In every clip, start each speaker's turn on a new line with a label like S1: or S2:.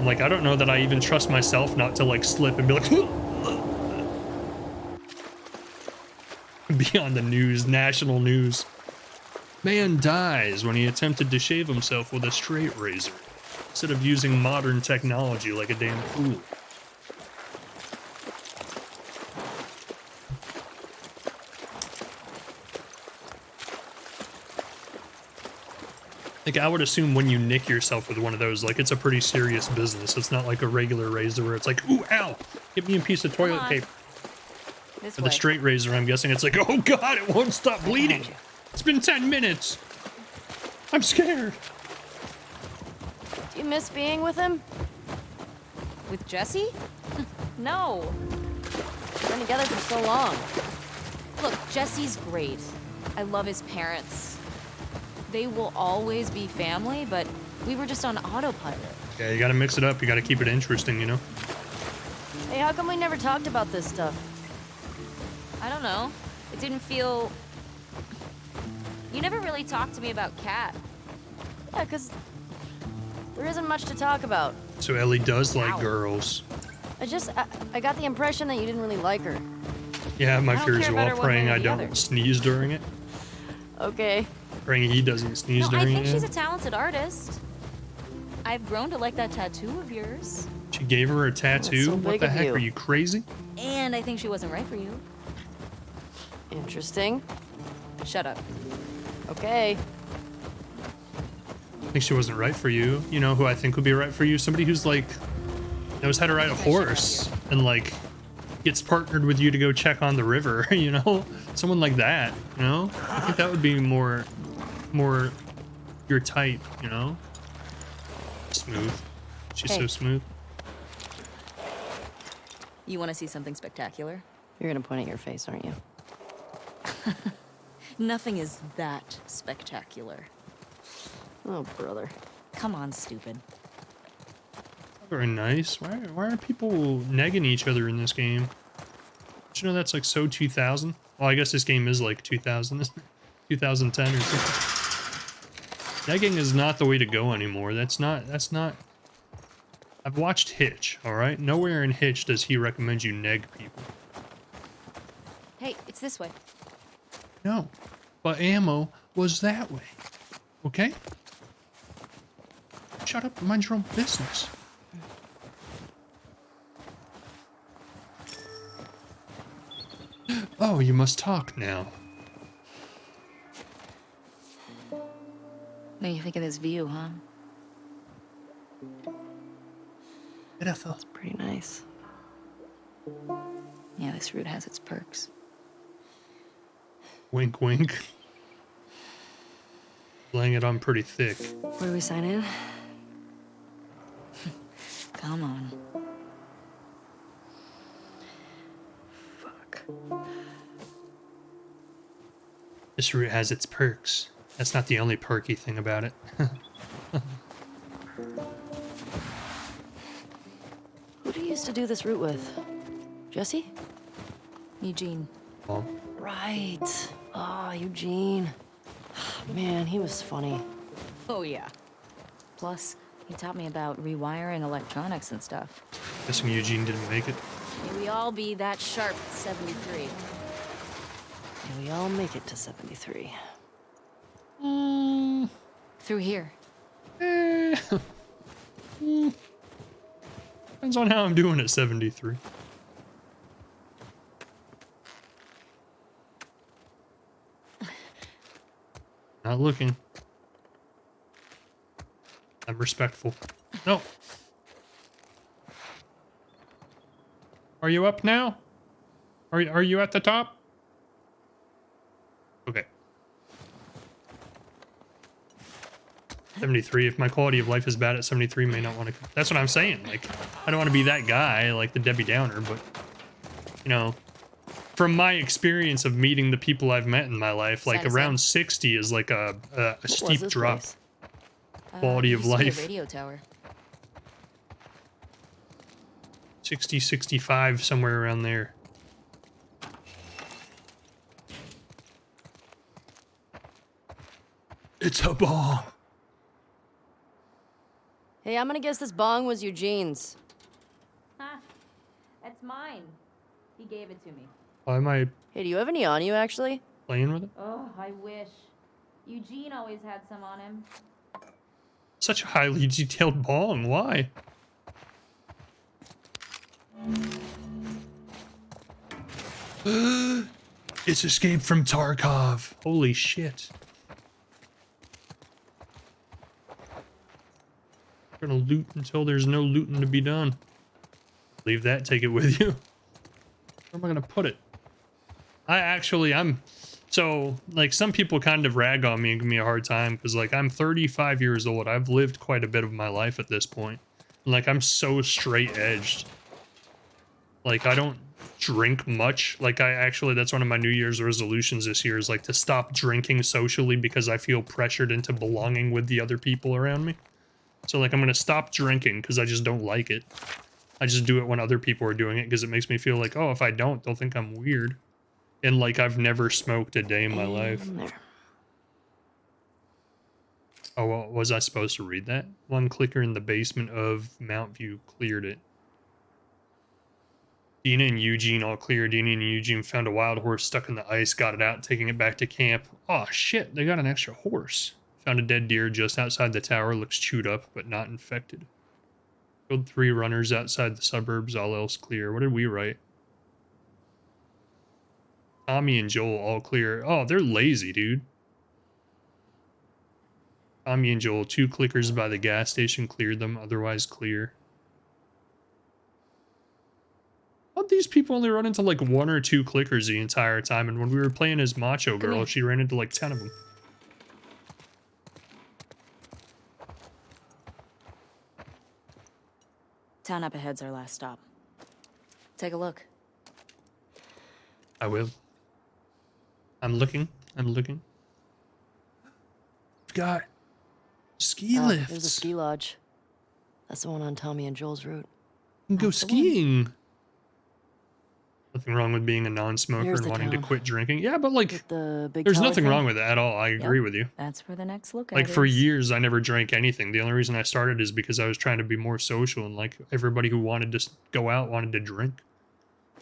S1: I'm like, I don't know that I even trust myself not to like slip and be like, be on the news, national news. Man dies when he attempted to shave himself with a straight razor instead of using modern technology like a damn fool. Like, I would assume when you nick yourself with one of those, like, it's a pretty serious business. It's not like a regular razor where it's like, ooh, ow, give me a piece of toilet paper.
S2: This
S1: With a straight razor, I'm guessing it's like, oh god, it won't stop bleeding. It's been 10 minutes. I'm scared.
S2: Do you miss being with him? With Jesse? No. We've been together for so long. Look, Jesse's great. I love his parents. They will always be family, but we were just on autopilot.
S1: Yeah, you gotta mix it up. You gotta keep it interesting, you know?
S2: Hey, how come we never talked about this stuff? I don't know. It didn't feel... You never really talked to me about Kat. Yeah, because there isn't much to talk about.
S1: So Ellie does like girls.
S2: I got the impression that you didn't really like her.
S1: Yeah, my fears while praying I don't sneeze during it.
S2: Okay.
S1: Praying he doesn't sneeze during it.
S2: I think she's a talented artist. I've grown to like that tattoo of yours.
S1: She gave her a tattoo?
S2: So
S1: what the heck, are you crazy?
S2: And I think she wasn't right for you. Interesting. Shut up. Okay.
S1: I think she wasn't right for you. You know who I think would be right for you? Somebody who's like, knows how to ride a horse and like gets partnered with you to go check on the river, you know? Someone like that, you know? I think that would be more your type, you know? Smooth. She's so smooth.
S2: You want to see something spectacular? You're gonna point at your face, aren't you? Nothing is that spectacular. Oh, brother. Come on, stupid.
S1: Very nice. Why are people negging each other in this game? Did you know that's like so 2000? Well, I guess this game is like 2000, isn't it? 2010 or something. Negging is not the way to go anymore. That's not... I've watched Hitch, alright? Nowhere in Hitch does he recommend you neg people.
S2: Hey, it's this way.
S1: No, but ammo was that way. Okay? Shut up and mind your own business. Oh, you must talk now.
S2: What do you think of this view, huh?
S1: Beautiful.
S2: It's pretty nice. Yeah, this route has its perks.
S1: Wink, wink. Laying it on pretty thick.
S2: Where do we sign in? Come on. Fuck.
S1: This route has its perks. That's not the only perky thing about it.
S2: Who do you used to do this route with? Jesse? Eugene.
S1: Oh.
S2: Right. Ah, Eugene. Man, he was funny. Oh, yeah. Plus, he taught me about rewiring electronics and stuff.
S1: Guessing Eugene didn't make it.
S2: May we all be that sharp at 73. May we all make it to 73. Through here.
S1: Depends on how I'm doing at 73. Not looking. I'm respectful. No. Are you up now? Are you at the top? Okay. 73. If my quality of life is bad at 73, may not want to. That's what I'm saying. Like, I don't want to be that guy, like the Debbie Downer, but you know, from my experience of meeting the people I've met in my life, like around 60 is like a steep drop. Quality of life.
S2: Radio tower.
S1: 60, 65, somewhere around there. It's a bomb.
S3: Hey, I'm gonna guess this bong was Eugene's.
S2: Ha! It's mine. He gave it to me.
S1: Why am I
S3: Hey, do you have any on you, actually?
S1: playing with it?
S2: Oh, I wish. Eugene always had some on him.
S1: Such a highly detailed bong. Why? It's Escape from Tarkov. Holy shit. We're gonna loot until there's no looting to be done. Leave that, take it with you. Where am I gonna put it? I'm so like some people kind of rag on me and give me a hard time because like I'm 35 years old. I've lived quite a bit of my life at this point. Like I'm so straight edged. Like I don't drink much. Like that's one of my New Year's resolutions this year is like to stop drinking socially because I feel pressured into belonging with the other people around me. So like I'm gonna stop drinking because I just don't like it. I just do it when other people are doing it because it makes me feel like, oh, if I don't, they'll think I'm weird. And like I've never smoked a day in my life.
S3: There.
S1: Oh, well, was I supposed to read that? One clicker in the basement of Mount View cleared it. Dina and Eugene all clear. Dina and Eugene found a wild horse stuck in the ice, got it out, taking it back to camp. Oh shit, they got an extra horse. Found a dead deer just outside the tower, looks chewed up, but not infected. Killed 3 runners outside the suburbs, all else clear. What did we write? Tommy and Joel all clear. Oh, they're lazy, dude. Tommy and Joel, 2 clickers by the gas station, cleared them, otherwise clear. How'd these people only run into like 1 or 2 clickers the entire time? And when we were playing as Macho Girl, she ran into like 10 of them.
S2: Town up ahead's our last stop. Take a look.
S1: I will. I'm looking. I'm looking. We've got ski lifts.
S3: There's a ski lodge. That's the one on Tommy and Joel's route.
S1: You can go
S2: That's the one.
S1: skiing. Nothing wrong with being a non-smoker
S3: Here's
S1: and
S3: the
S1: wanting to
S3: town.
S1: quit drinking. Yeah, but like,
S3: With the big
S1: there's
S3: tower
S1: nothing
S3: thing.
S1: wrong with it at all. I agree with you.
S2: That's where the next lookout
S1: Like
S2: is.
S1: for years, I never drank anything. The only reason I started is because I was trying to be more social and like everybody who wanted to go out wanted to drink.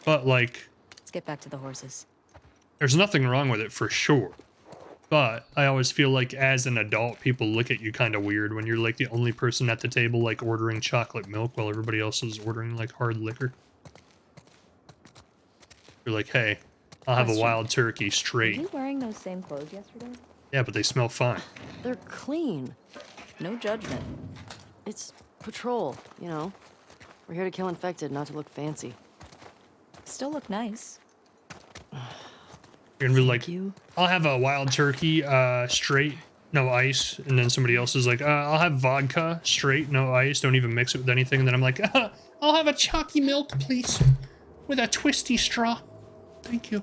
S1: But like,
S2: Let's get back to the horses.
S1: there's nothing wrong with it for sure. But I always feel like as an adult, people look at you kind of weird when you're like the only person at the table like ordering chocolate milk while everybody else is ordering like hard liquor. You're like, hey, I'll have a
S2: Question.
S1: wild turkey
S2: Were
S1: straight.
S2: you wearing those same clothes yesterday?
S1: Yeah, but they smell fine.
S3: They're clean.
S2: No judgment.
S3: It's patrol, you know. We're here to kill infected, not to look fancy.
S2: Still look nice.
S1: You're gonna be like,
S3: Thank you.
S1: I'll have a wild turkey straight, no ice. And then somebody else is like, I'll have vodka straight, no ice. Don't even mix it with anything. And then I'm like, I'll have a chalky milk, please, with a twisty straw. Thank you.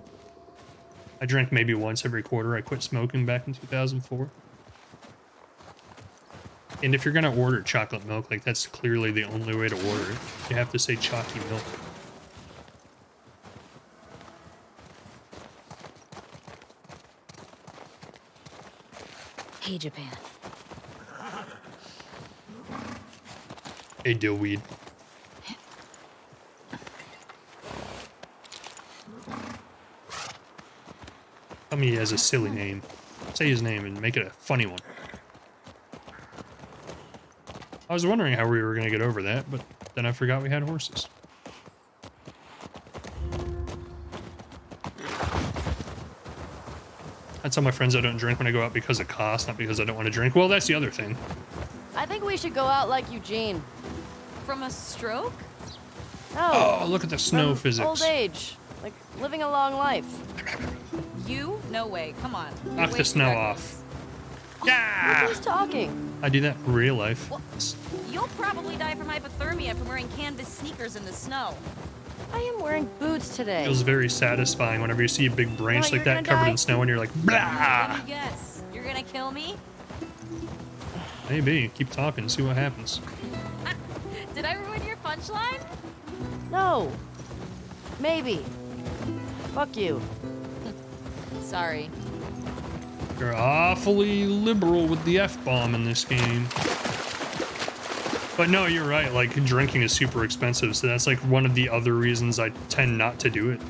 S1: I drank maybe once every quarter. I quit smoking back in 2004. And if you're gonna order chocolate milk, like that's clearly the only way to order it. You have to say chalky milk.
S2: Hey, Japan.
S1: Hey, dillweed. Tell me he has a silly name. Say his name and make it a funny one. I was wondering how we were going to get over that, but then I forgot we had horses. I tell my friends I don't drink when I go out because of cost, not because I don't want to drink. Well, that's the other thing.
S3: I think we should go out like Eugene.
S2: From a stroke?
S1: Oh, look at the snow
S3: from
S1: physics.
S3: Old age. Like living a long life.
S2: You? No way. Come on. You're
S1: Knock
S2: way
S1: the
S2: too
S1: snow
S2: reckless.
S1: off.
S3: We're
S1: Yeah!
S3: just talking.
S1: I do that in real life.
S2: Well, you'll probably die from hypothermia from wearing canvas sneakers in the snow.
S3: I am wearing boots today.
S1: Feels very satisfying whenever you see a big branch
S3: you're
S1: like that
S3: gonna
S1: covered
S3: die?
S1: in snow and you're like,
S2: Let
S1: blah!
S2: me guess. You're gonna kill me?
S1: Maybe. Keep talking, see what happens.
S2: Did I ruin your punchline?
S3: No. Maybe. Fuck you.
S2: Sorry.
S1: You're awfully liberal with the F-bomb in this game. But no, you're right. Like, drinking is super expensive, so that's like one of the other reasons I tend not to do it.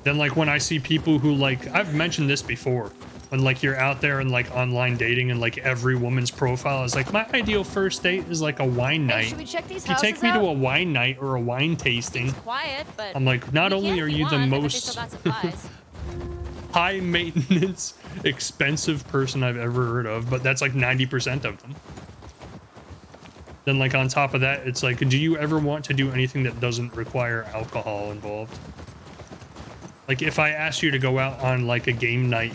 S1: Then, like, when I see people who, like, I've mentioned this before, when, like, you're out there and, like, online dating and, like, every woman's profile is like, my ideal first date is, like, a wine night.
S2: Hey, should we check these
S1: If you take
S2: houses
S1: me to
S2: out?
S1: a wine night or a wine tasting,
S2: It's quiet, but
S1: I'm like, not
S2: we
S1: only
S2: can
S1: are
S2: if
S1: you the
S2: want. I bet they
S1: most
S2: still got supplies.
S1: high maintenance, expensive person I've ever heard of, but that's like 90% of them. Then, like, on top of that, it's like, do you ever want to do anything that doesn't require alcohol involved? Like, if I asked you to go out on, like, a game night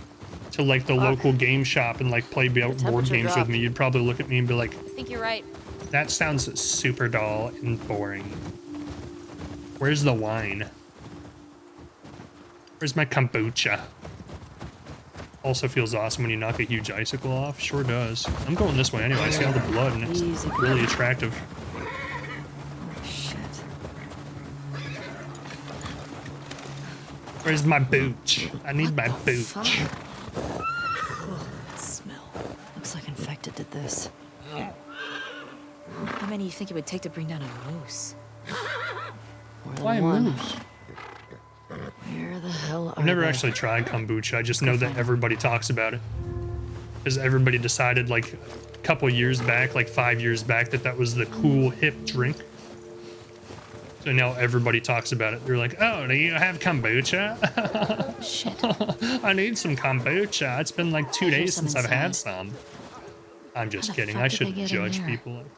S1: to, like, the local game shop and, like, play board games with me, you'd probably look at me and be like,
S2: I think you're right.
S1: that sounds super dull and boring. Where's the wine? Where's my kombucha? Also feels awesome when you knock a huge icicle off. Sure does. I'm going this way anyway. I see all the blood and it's
S3: Easy.
S1: really attractive.
S3: Oh, shit.
S1: Where's my booch? I need my booch.
S3: Fuck. Oh, that smell. Looks like infected did this.
S2: How many do you think it would take to bring down a moose?
S3: More than
S1: Why a
S3: one.
S1: moose?
S3: Where the hell are
S1: I've never
S3: they?
S1: actually tried kombucha. I just know that everybody talks about it. Because everybody decided, like, a couple years back, like 5 years back, that that was the cool, hip drink. So now everybody talks about it. They're like, oh, do you have kombucha?
S2: Shit.
S1: I need some kombucha. It's been like 2 days
S2: some
S1: since I've had
S2: inside.
S1: some. I'm just
S2: How the
S1: kidding.
S2: fuck
S1: I
S2: did they
S1: shouldn't
S2: get in
S1: judge
S2: there?
S1: people like that.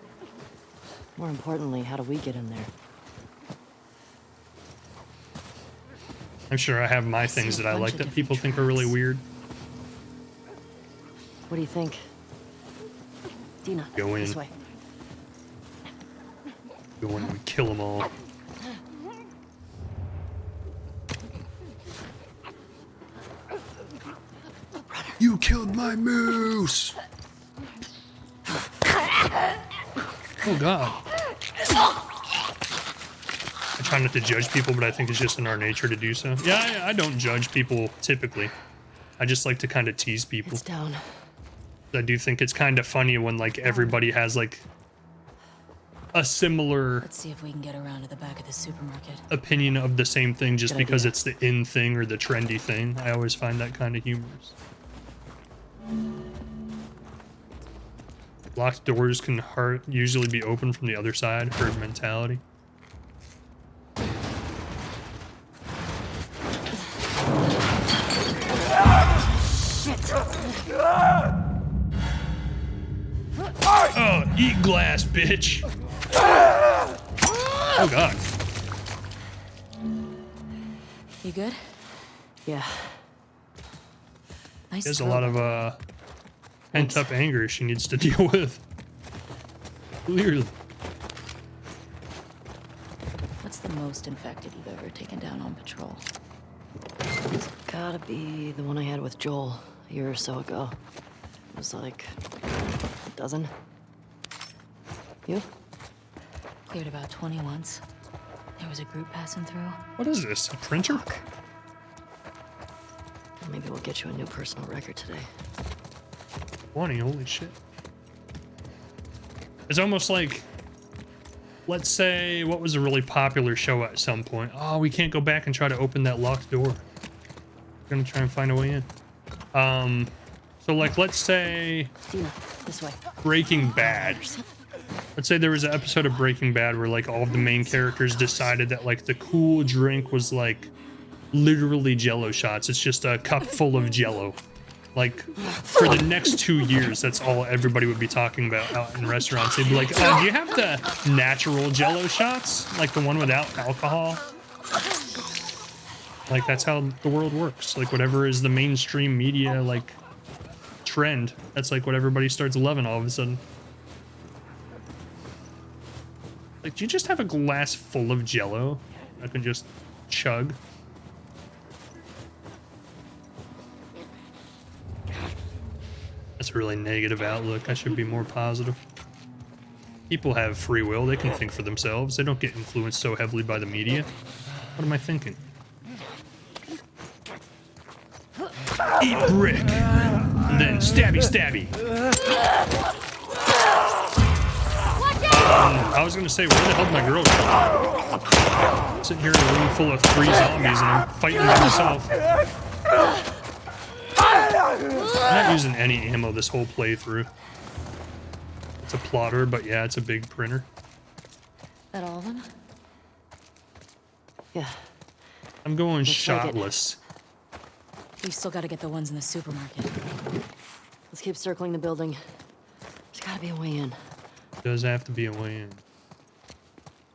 S3: More importantly, how do we get in there?
S1: I'm sure I have my
S2: see
S1: things
S2: a
S1: that I
S2: bunch
S1: like
S2: of
S1: that people
S2: different
S1: think are really
S2: tracks.
S1: weird.
S3: What do you think? Dina,
S1: Go in.
S3: this way.
S1: Go in and kill them all. You killed my moose! Oh god. I try not to judge people, but I think it's just in our nature to do so. Yeah, I don't judge people typically. I just like to kind of tease people.
S3: It's down.
S1: I do think it's kind of funny when, like, everybody has, like, a similar
S2: Let's see if we can get around to the back of the supermarket.
S1: opinion of the same thing just
S3: Good
S1: because
S3: idea.
S1: it's the in thing or the trendy thing. I always find that kind of humorous. Locked doors can usually be opened from the other side. Herd mentality. Oh, eat glass, bitch. Oh god.
S2: You good?
S3: Yeah.
S2: Nice.
S1: There's a
S2: throw.
S1: lot of pent up anger she needs to deal with. Clearly.
S2: What's the most infected you've ever taken down on patrol?
S3: It's gotta be the one I had with Joel a year or so ago. It was like a dozen. You?
S2: Cleared about 20 once. There was a group passing through.
S1: What is this? A printer?
S3: Maybe we'll get you a new personal record today.
S1: 20, holy shit. It's almost like, let's say, what was a really popular show at some point? Oh, we can't go back and try to open that locked door. We're gonna try and find a way in. So like, let's say
S3: Dina, this way.
S1: Breaking Bad. Let's say there was an episode of Breaking Bad where, like, all of the main characters decided that, like, the cool drink was, like, literally Jello shots. It's just a cup full of Jello. Like, for the next 2 years, that's all everybody would be talking about out in restaurants. They'd be like, oh, do you have the natural Jello shots? Like the one without alcohol? Like, that's how the world works. Like, whatever is the mainstream media, like, trend, that's, like, what everybody starts loving all of a sudden. Like, do you just have a glass full of Jello I can just chug? That's a really negative outlook. I should be more positive. People have free will. They can think for themselves. They don't get influenced so heavily by the media. What am I thinking? Eat brick. And then stabby stabby. I was gonna say, where the hell did my girl go? Sitting here in a room full of 3 zombies and I'm fighting by myself. I'm not using any ammo this whole playthrough. It's a plotter, but yeah, it's a big printer.
S2: That all of them?
S3: Yeah.
S1: I'm going
S3: Looks like it.
S1: shotless.
S2: We've still got to get the ones in the supermarket.
S3: Let's keep circling the building. There's gotta be a way in.
S1: Does have to be a way in.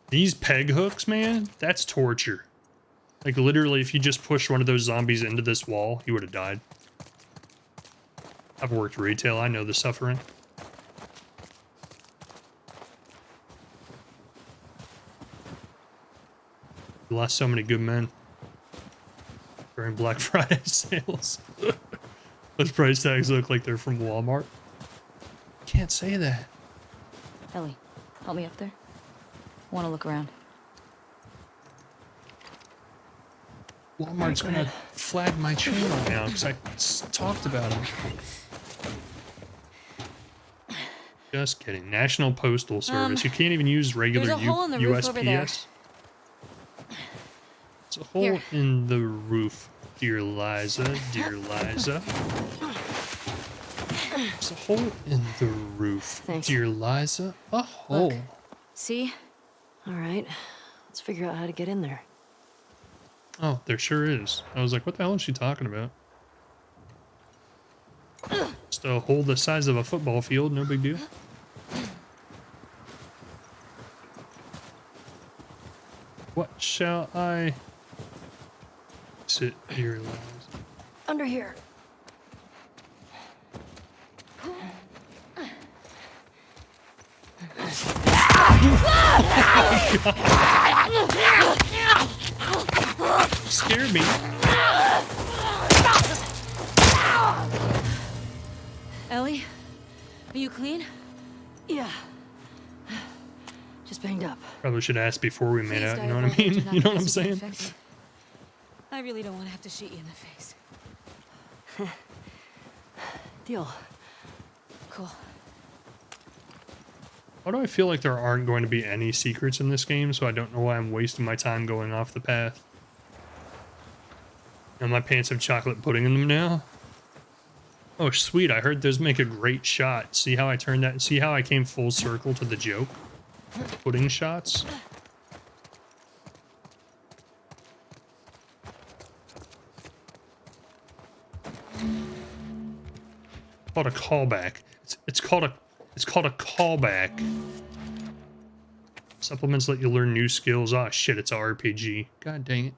S1: These peg hooks, man, that's torture. Like, literally, if you just push one of those zombies into this wall, he would have died. I've worked retail, I know the suffering. We lost so many good men during Black Friday sales. Those price tags look like they're from Walmart. Can't say that.
S2: Ellie, help me up there. I want to look around.
S1: Walmart's gonna flag my channel now because I talked about it. Just kidding. National Postal Service. You can't even use regular
S2: there's a hole in the roof over there.
S1: USPS. It's a hole in the roof, dear Liza. Dear Liza. There's a hole in the roof,
S3: Thanks.
S1: dear Liza. A hole.
S3: Look.
S2: See?
S3: All right. Let's figure out how to get in there.
S1: Oh, there sure is. I was like, what the hell is she talking about? Just a hole the size of a football field, no big deal. What shall I sit here, Liza?
S3: Under here.
S1: Scared me.
S2: Ellie? Are you clean?
S3: Yeah. Just banged up.
S1: Probably should ask before we made
S2: Please
S1: out,
S2: die
S1: you know
S2: of
S1: what I
S2: old age
S1: mean?
S2: and not
S1: You know what I'm
S2: physically
S1: saying?
S2: infected. I really don't want to have to shoot you in the face.
S3: Deal.
S2: Cool.
S1: Why do I feel like there aren't going to be any secrets in this game, so I don't know why I'm wasting my time going off the path? And my pants have chocolate pudding in them now. Oh, sweet. I heard those make a great shot. See how I turned that? See how I came full circle to the joke? Pudding shots. Called a callback. It's called a callback. Supplements let you learn new skills. Ah, shit, it's a RPG. God dang it.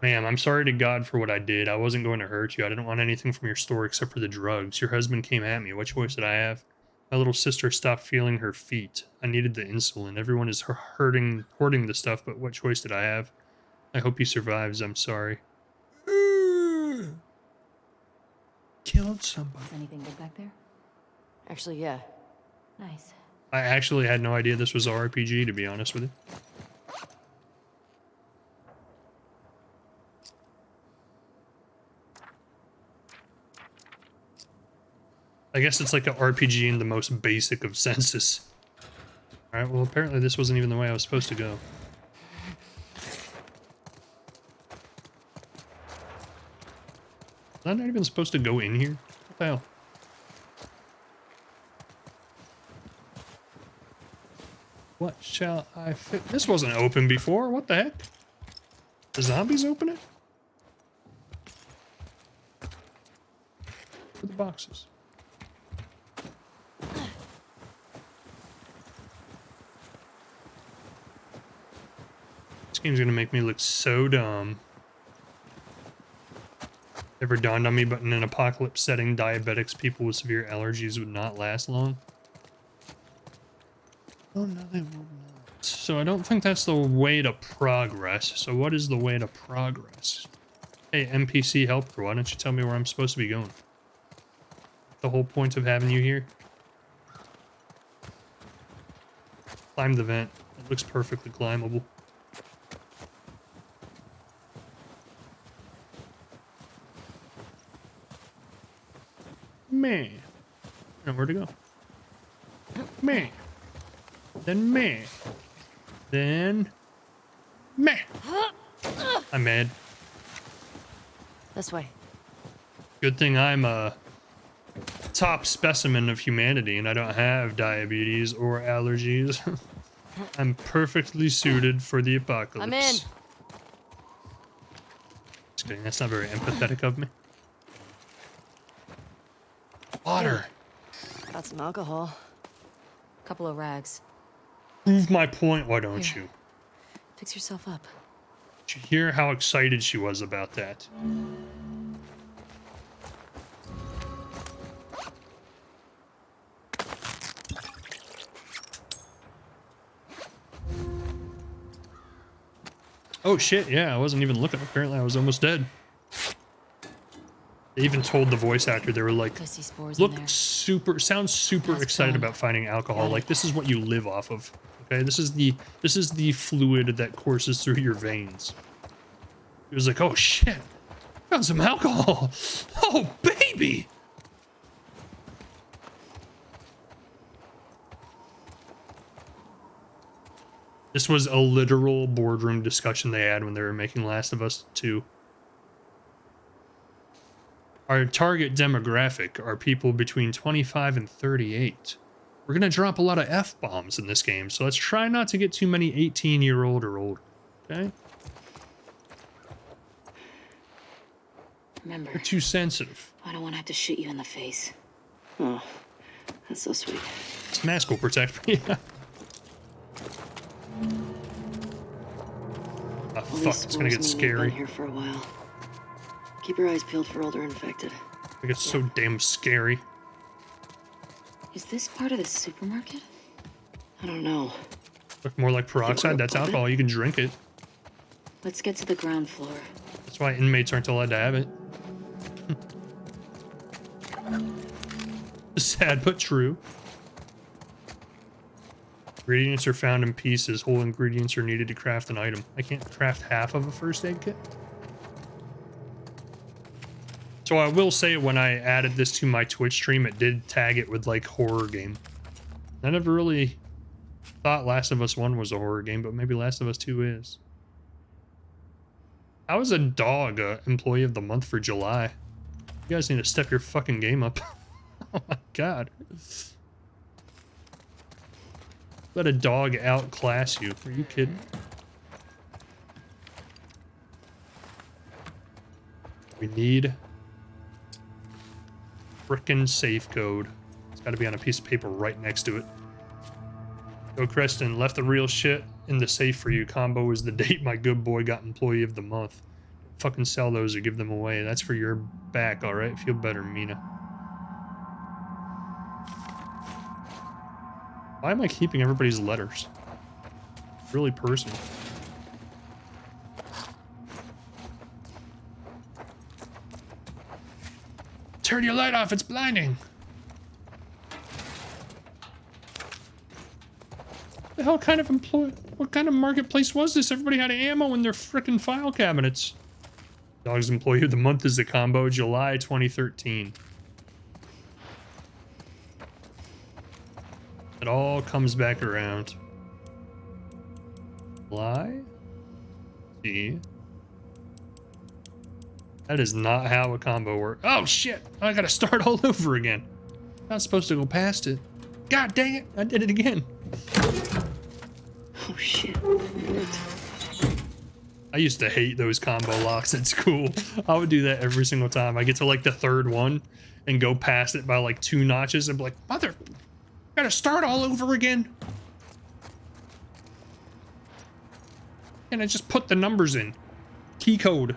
S1: Ma'am, I'm sorry to God for what I did. I wasn't going to hurt you. I didn't want anything from your store except for the drugs. Your husband came at me. What choice did I have? My little sister stopped feeling her feet. I needed the insulin. Everyone is hoarding the stuff, but what choice did I have? I hope he survives. I'm sorry. Killed somebody.
S2: Anything good back there?
S3: Actually, yeah.
S2: Nice.
S1: I actually had no idea this was a RPG, to be honest with you. I guess it's like an RPG in the most basic of senses. Alright, well apparently this wasn't even the way I was supposed to go. Was I not even supposed to go in here? What the hell? What shall I fit? This wasn't open before. What the heck? The zombies open it? For the boxes. This game's gonna make me look so dumb. Never dawned on me, but in an apocalypse setting, diabetics, people with severe allergies would not last long. Oh no, they will not. So I don't think that's the way to progress. So what is the way to progress? Hey, NPC helper, why don't you tell me where I'm supposed to be going? The whole point of having you here? Climb the vent. It looks perfectly climbable. Man. I don't know where to go. Man. then me, then me. I'm mad.
S3: This way.
S1: Good thing I'm a top specimen of humanity and I don't have diabetes or allergies. I'm perfectly suited for the apocalypse.
S2: I'm in.
S1: Just kidding, that's not very empathetic of me. Water.
S3: Got some alcohol.
S2: Couple of rags.
S1: Prove my point, why don't
S2: Here.
S1: you?
S2: Fix yourself up.
S1: Did you hear how excited she was about that? Oh shit, yeah, I wasn't even looking. Apparently I was almost dead. They even told the voice actor, they were like,
S2: I see spores in there.
S1: sounds super
S2: Mask
S1: excited
S2: on.
S1: about finding alcohol.
S2: Got
S1: Like
S2: it.
S1: this is what you live off of. Okay, this is the fluid that courses through your veins. He was like, oh shit, found some alcohol. Oh baby. This was a literal boardroom discussion they had when they were making Last of Us 2. Our target demographic are people between 25 and 38. We're going to drop a lot of F-bombs in this game, so let's try not to get too many 18-year-old or older, okay?
S4: Remember,
S1: They're too sensitive.
S4: I don't want to have to shoot you in the face.
S3: Oh, that's so sweet.
S1: This mask will protect me. Ah,
S3: All
S1: fuck,
S3: these
S1: it's gonna
S3: spores
S1: get
S3: mean you've
S1: scary.
S3: been here for a while. Keep your eyes peeled for older infected.
S1: It gets so damn scary.
S4: Is this part of the supermarket?
S3: I don't know.
S1: Look more like peroxide. That's alcohol. You can drink it.
S4: Let's get to the ground floor.
S1: That's why inmates aren't allowed to have it. Sad but true. Ingredients are found in pieces. Whole ingredients are needed to craft an item. I can't craft half of a first aid kit. So I will say when I added this to my Twitch stream, it did tag it with like horror game. I never really thought Last of Us 1 was a horror game, but maybe Last of Us 2 is. How is a dog employee of the month for July? You guys need to step your fucking game up. Oh my god. Let a dog outclass you. Are you kidding? We need frickin' safe code. It's gotta be on a piece of paper right next to it. Go Creston, left the real shit in the safe for you. Combo is the date my good boy got employee of the month. Fucking sell those or give them away. That's for your back, alright? Feel better, Mina. Why am I keeping everybody's letters? Really personal. Turn your light off, it's blinding! The hell kind of what kind of marketplace was this? Everybody had ammo in their frickin' file cabinets. Dog's employee of the month is the combo, July 2013. It all comes back around. July? See? That is not how a combo works. Oh shit! I gotta start all over again. Not supposed to go past it. God dang it! I did it again.
S3: Oh shit.
S1: I used to hate those combo locks at school. I would do that every single time. I get to like the third one and go past it by like 2 notches and be like, mother, gotta start all over again. And I just put the numbers in. Key code.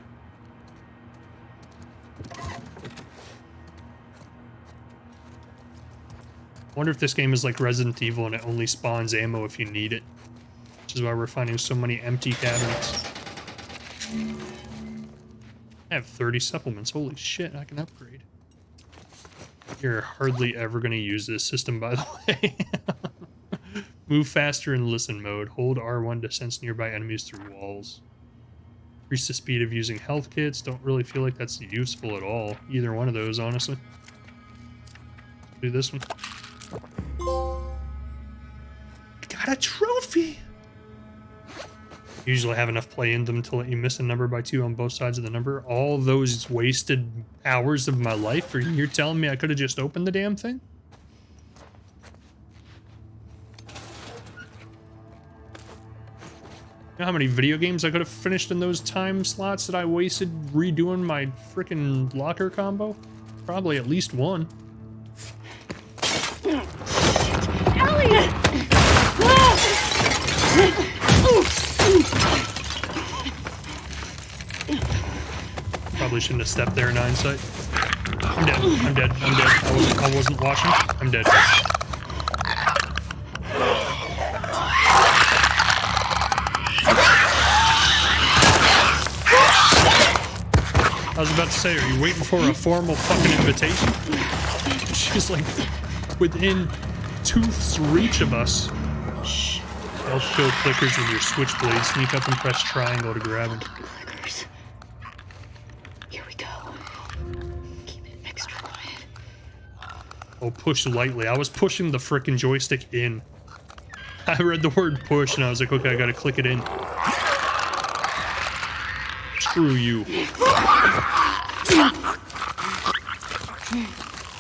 S1: Wonder if this game is like Resident Evil and it only spawns ammo if you need it. Which is why we're finding so many empty cabinets. I have 30 supplements. Holy shit, I can upgrade. You're hardly ever going to use this system, by the way. Move faster in listen mode. Hold R1 to sense nearby enemies through walls. Increase the speed of using health kits. Don't really feel like that's useful at all. Either one of those, honestly. Do this one. God, got a trophy. Usually have enough play in them to let you miss a number by 2 on both sides of the number. All those wasted hours of my life, or you're telling me I could have just opened the damn thing? You know how many video games I could have finished in those time slots that I wasted redoing my freaking locker combo? Probably at least one.
S2: Ellie!
S1: Probably shouldn't have stepped there in hindsight. I'm dead. I'm dead. I'm dead. I wasn't watching. I'm dead. I was about to say, are you waiting for a formal fucking invitation? She's like within tooth's reach of us. Stealth kill clickers with your switchblade. Sneak up and press triangle to grab him.
S4: Clickers. Here we go. Keep it extra quiet.
S1: Oh, push lightly. I was pushing the frickin' joystick in. I read the word push and I was like, okay, I gotta click it in. Screw you.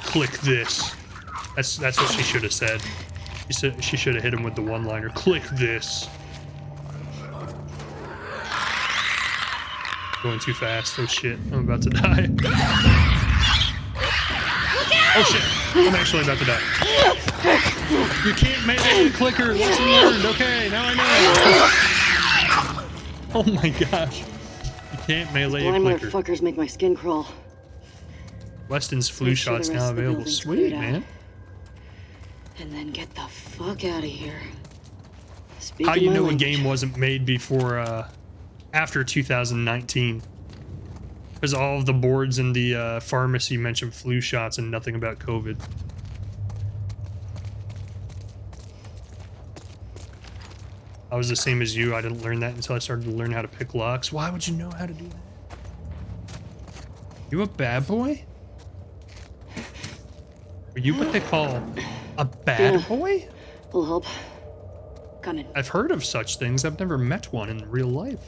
S1: Click this. That's what she should have said. She should have hit him with the one-liner. Click this. Going too fast. Oh shit. I'm about to die. Oh shit. I'm actually about to die. You can't melee a clicker. Lesson learned. Okay, now I know. Oh my gosh. You can't melee a
S3: Blind
S1: clicker.
S3: motherfuckers make my skin crawl.
S1: Weston's flu
S3: Make sure
S1: shot's
S3: the
S1: now
S3: rest of the
S1: available.
S3: building's
S1: Sweet,
S3: cleared out.
S1: man.
S3: And then get the fuck out of here.
S1: How
S3: Speaking
S1: you
S3: my
S1: know a
S3: language.
S1: game wasn't made before, after 2019? Because all of the boards in the pharmacy mention flu shots and nothing about COVID. I was the same as you. I didn't learn that until I started to learn how to pick locks. Why would you know how to do that? You a bad boy? Are you what they call a bad
S3: Yeah.
S1: boy?
S3: Will help.
S4: Coming.
S1: I've heard of such things. I've never met one in real life.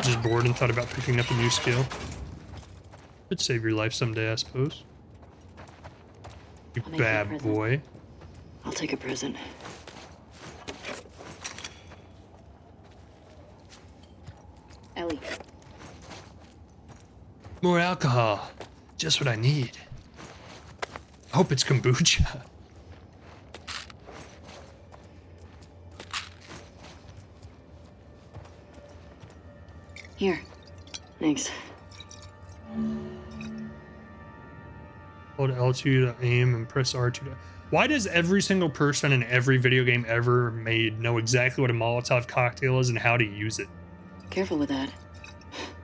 S1: Just bored and thought about picking up a new skill. Could save your life someday, I suppose. You
S3: I'll make you a
S1: bad
S3: present.
S1: boy.
S3: I'll take a present.
S4: Ellie.
S1: More alcohol. Just what I need. I hope it's kombucha.
S3: Here. Thanks.
S1: Hold L2 to aim and press R2 to... Why does every single person in every video game ever made know exactly what a Molotov cocktail is and how to use it?
S3: Careful with that.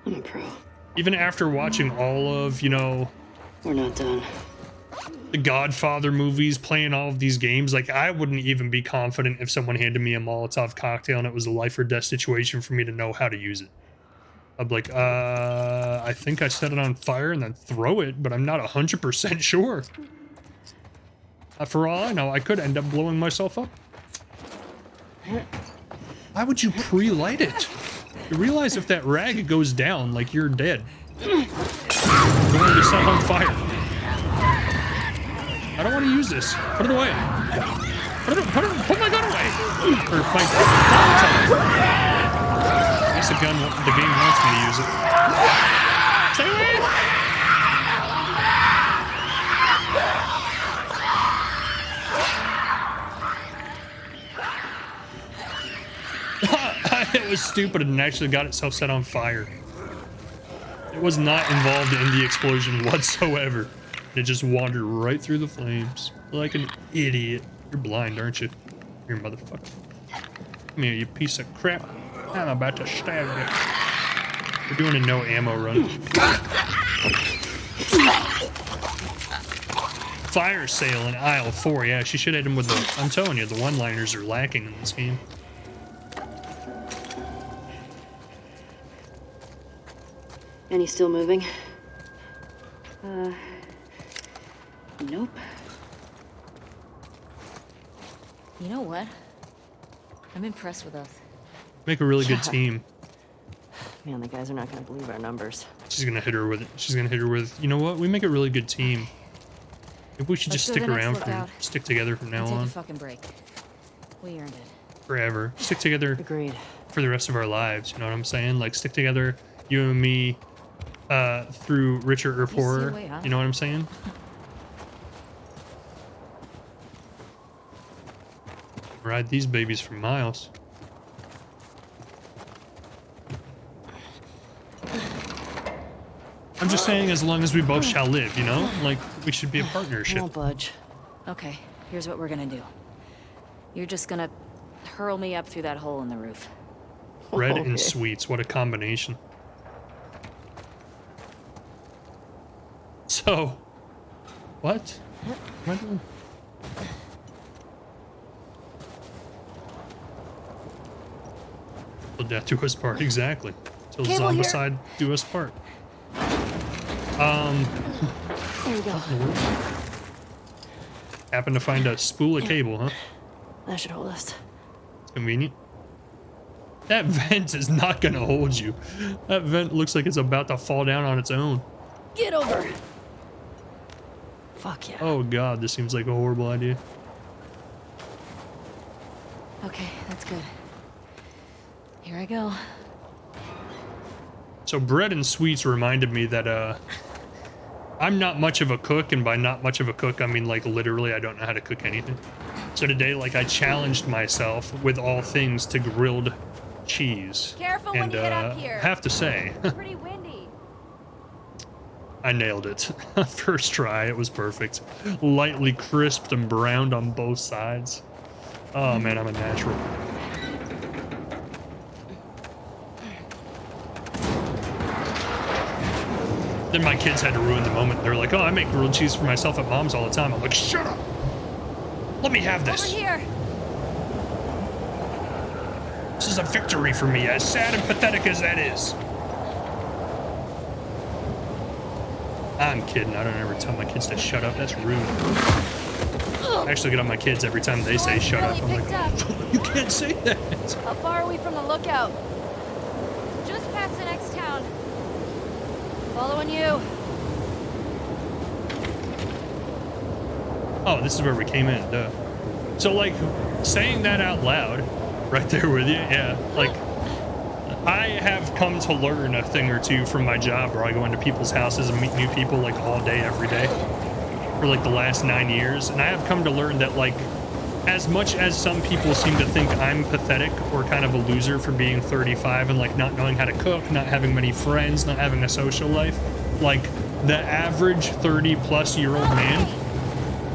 S3: I'm a pro.
S1: Even after watching all of, you know,
S3: We're not done.
S1: the Godfather movies, playing all of these games, like, I wouldn't even be confident if someone handed me a Molotov cocktail and it was a life or death situation for me to know how to use it. I'd be like, I think I set it on fire and then throw it, but I'm not 100% sure. For all I know, I could end up blowing myself up. Why would you pre-light it? You realize if that rag goes down, like, you're dead. You're going to set on fire. I don't want to use this. Put it away. Put my gun away. Or my Molotov. I guess the game wants me to use it. Stay away! It was stupid and actually got itself set on fire. It was not involved in the explosion whatsoever. It just wandered right through the flames. Like an idiot. You're blind, aren't you? You're a motherfucker. Come here, you piece of crap. I'm about to stab you. We're doing a no ammo run. Fire sale in aisle 4. Yeah, she should hit him with the... I'm telling you, the one-liners are lacking in this game.
S3: Any still moving?
S4: Nope.
S2: You know what? I'm impressed with us.
S1: Make a really good team.
S3: Man, the guys are not gonna believe our numbers.
S1: She's gonna hit her with it. She's gonna hit her with, you know what? We make a really good team. Maybe we should
S2: Let's
S1: just
S2: go to
S1: stick
S2: the next
S1: around
S2: lookout.
S1: stick together from now
S2: And take a
S1: on.
S2: fucking break. We earned it.
S1: Forever. Stick together
S3: Agreed.
S1: for the rest of our lives. You know what I'm saying? Like stick together, you and me, through richer or
S2: see a
S1: poorer.
S2: way, huh?
S1: You know what I'm saying? Ride these babies for miles. I'm just saying, as long as we both shall live, you know? Like, we should be a partnership.
S3: Won't budge.
S2: Okay, here's what we're gonna do. You're just gonna hurl me up through that hole in the roof.
S1: Bread
S3: Okay.
S1: and sweets, what a combination. So, what? What am I doing? Till death do us part, exactly. Till
S2: Cable here.
S1: zombicide do us part.
S3: There we go.
S1: Happen to find a spool of cable, huh?
S3: That should hold us.
S1: It's convenient. That vent is not gonna hold you. That vent looks like it's about to fall down on its own.
S3: Get over. Fuck yeah.
S1: Oh god, this seems like a horrible idea.
S2: Okay, that's good. Here I go.
S1: So bread and sweets reminded me that I'm not much of a cook, and by not much of a cook I mean like literally I don't know how to cook anything. So today, like, I challenged myself with all things to grilled cheese.
S2: Careful when
S1: and
S2: you get up here.
S1: have to say
S2: Pretty windy.
S1: I nailed it. First try, it was perfect. Lightly crisped and browned on both sides. Oh man, I'm a natural. Then my kids had to ruin the moment. They're like, oh, I make grilled cheese for myself at mom's all the time. I'm like, shut up! Let me have this.
S2: Over here.
S1: This is a victory for me, as sad and pathetic as that is. I'm kidding. I don't ever tell my kids to shut up. That's rude. I actually get on my kids every time they say shut up. I'm
S2: Picked up.
S1: like, you can't say that.
S2: How far are we from the lookout? Just past the next town. Following you.
S1: Oh, this is where we came in, duh. So, like, saying that out loud, right there with you, yeah, like, I have come to learn a thing or two from my job where I go into people's houses and meet new people, like, all day, every day, for, like, the last 9 years, and I have come to learn that, like, as much as some people seem to think I'm pathetic or kind of a loser for being 35 and, like, not knowing how to cook, not having many friends, not having a social life, like, the average 30-plus-year-old man,